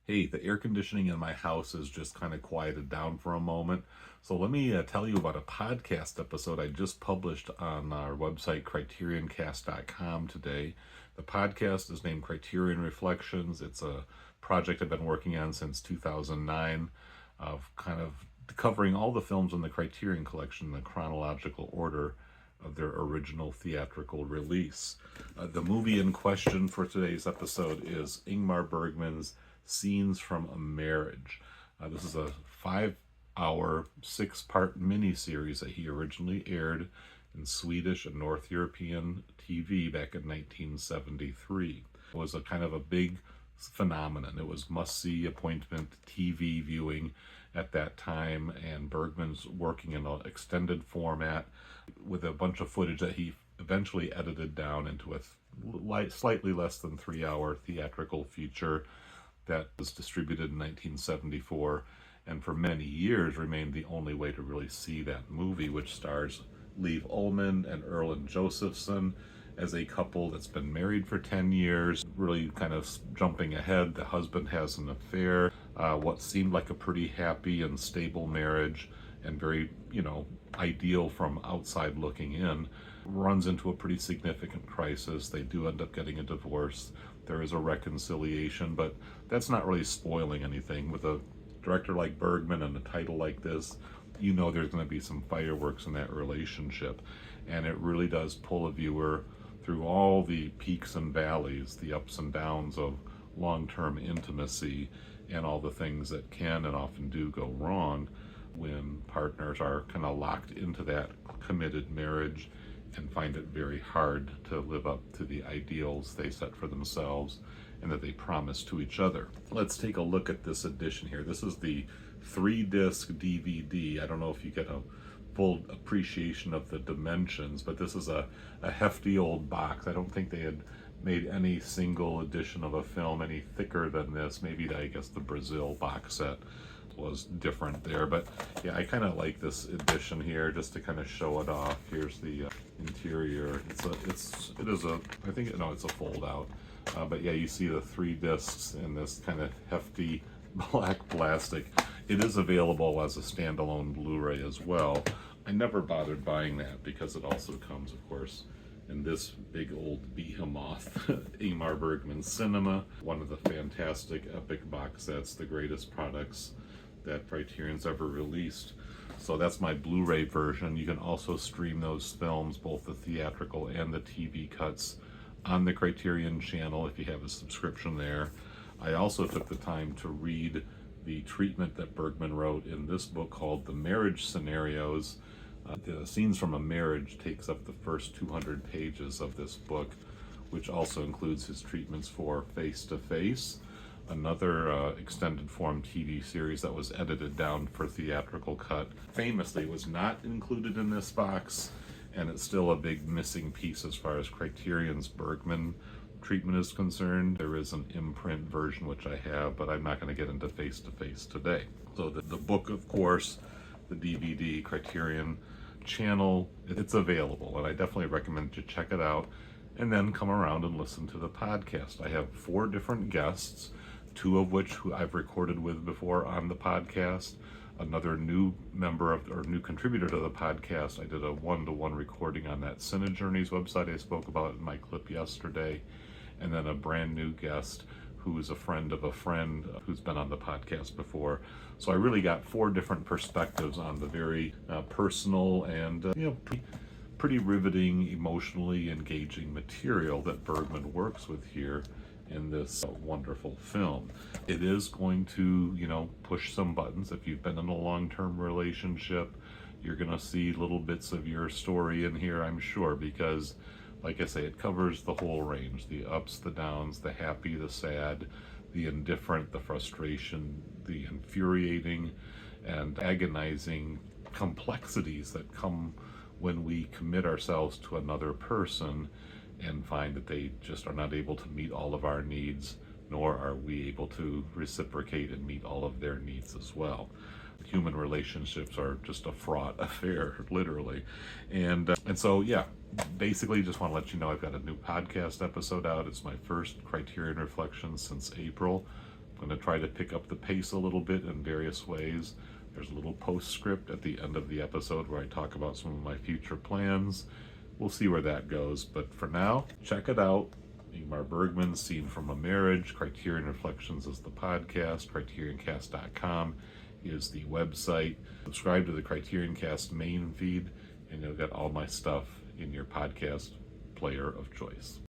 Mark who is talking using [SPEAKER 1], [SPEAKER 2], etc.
[SPEAKER 1] Hey, the air conditioning in my house has just kind of quieted down for a moment. So let me tell you about a podcast episode I just published on our website, CriterionCast.com today. The podcast is named Criterion Reflections. It's a project I've been working on since 2009 of kind of covering all the films in the Criterion collection in the chronological order of their original theatrical release. The movie in question for today's episode is Ingmar Bergman's Scenes from a Marriage. This is a 5-hour, 6-part miniseries that he originally aired in Swedish and North European TV back in 1973. It was a kind of a big phenomenon. It was must-see appointment TV viewing at that time, and Bergman's working in an extended format with a bunch of footage that he eventually edited down into a slightly less than 3-hour theatrical feature that was distributed in 1974, and for many years remained the only way to really see that movie, which stars Liv Ullmann and Erland Josephson as a couple that's been married for 10 years, really kind of jumping ahead. The husband has an affair, what seemed like a pretty happy and stable marriage, and very, ideal from outside looking in, runs into a pretty significant crisis. They do end up getting a divorce. There is a reconciliation, but that's not really spoiling anything. With a director like Bergman and a title like this, there's going to be some fireworks in that relationship. And it really does pull a viewer through all the peaks and valleys, the ups and downs of long-term intimacy, and all the things that can and often do go wrong when partners are kind of locked into that committed marriage and find it very hard to live up to the ideals they set for themselves and that they promise to each other. Let's take a look at this edition here. This is the 3-disc DVD. I don't know if you get a full appreciation of the dimensions, but this is a hefty old box. I don't think they had made any single edition of a film any thicker than this. Maybe, I guess, the Brazil box set was different there, but yeah, I kind of like this edition here just to kind of show it off. Here's the interior. It's a fold out, but yeah, you see the 3 discs in this kind of hefty black plastic. It is available as a standalone Blu-ray as well. I never bothered buying that because it also comes, of course, in this big old behemoth, Ingmar Bergman Cinema, one of the fantastic epic box sets, the greatest products that Criterion's ever released. So that's my Blu-ray version. You can also stream those films, both the theatrical and the TV cuts, on the Criterion channel if you have a subscription there. I also took the time to read the treatment that Bergman wrote in this book called The Marriage Scenarios. The Scenes from a Marriage takes up the first 200 pages of this book, which also includes his treatments for Face to Face, another extended form TV series that was edited down for theatrical cut. Famously, it was not included in this box, and it's still a big missing piece as far as Criterion's Bergman treatment is concerned. There is an imprint version which I have, but I'm not going to get into Face to Face today. So the book, of course, the DVD, Criterion channel, it's available, and I definitely recommend you check it out and then come around and listen to the podcast. I have 4 different guests, 2 of which who I've recorded with before on the podcast. Another new member or new contributor to the podcast. I did a 1-to-1 recording on that Cine Journeys website I spoke about in my clip yesterday. And then a brand new guest who is a friend of a friend who's been on the podcast before. So I really got 4 different perspectives on the very personal and pretty riveting, emotionally engaging material that Bergman works with here in this wonderful film. It is going to, push some buttons. If you've been in a long-term relationship, you're going to see little bits of your story in here, I'm sure, because, like I say, it covers the whole range, the ups, the downs, the happy, the sad, the indifferent, the frustration, the infuriating and agonizing complexities that come when we commit ourselves to another person and find that they just are not able to meet all of our needs, nor are we able to reciprocate and meet all of their needs as well. Human relationships are just a fraught affair, literally. And so, yeah, basically just want to let you know I've got a new podcast episode out. It's my first Criterion Reflections since April I'm going to try to pick up the pace a little bit in various ways. There's a little postscript at the end of the episode where I talk about some of my future plans. We'll see where that goes, but for now, check it out. Ingmar Bergman, Scene from a Marriage. Criterion Reflections is the podcast. CriterionCast.com is the website. Subscribe to the Criterion Cast main feed, and you'll get all my stuff in your podcast player of choice.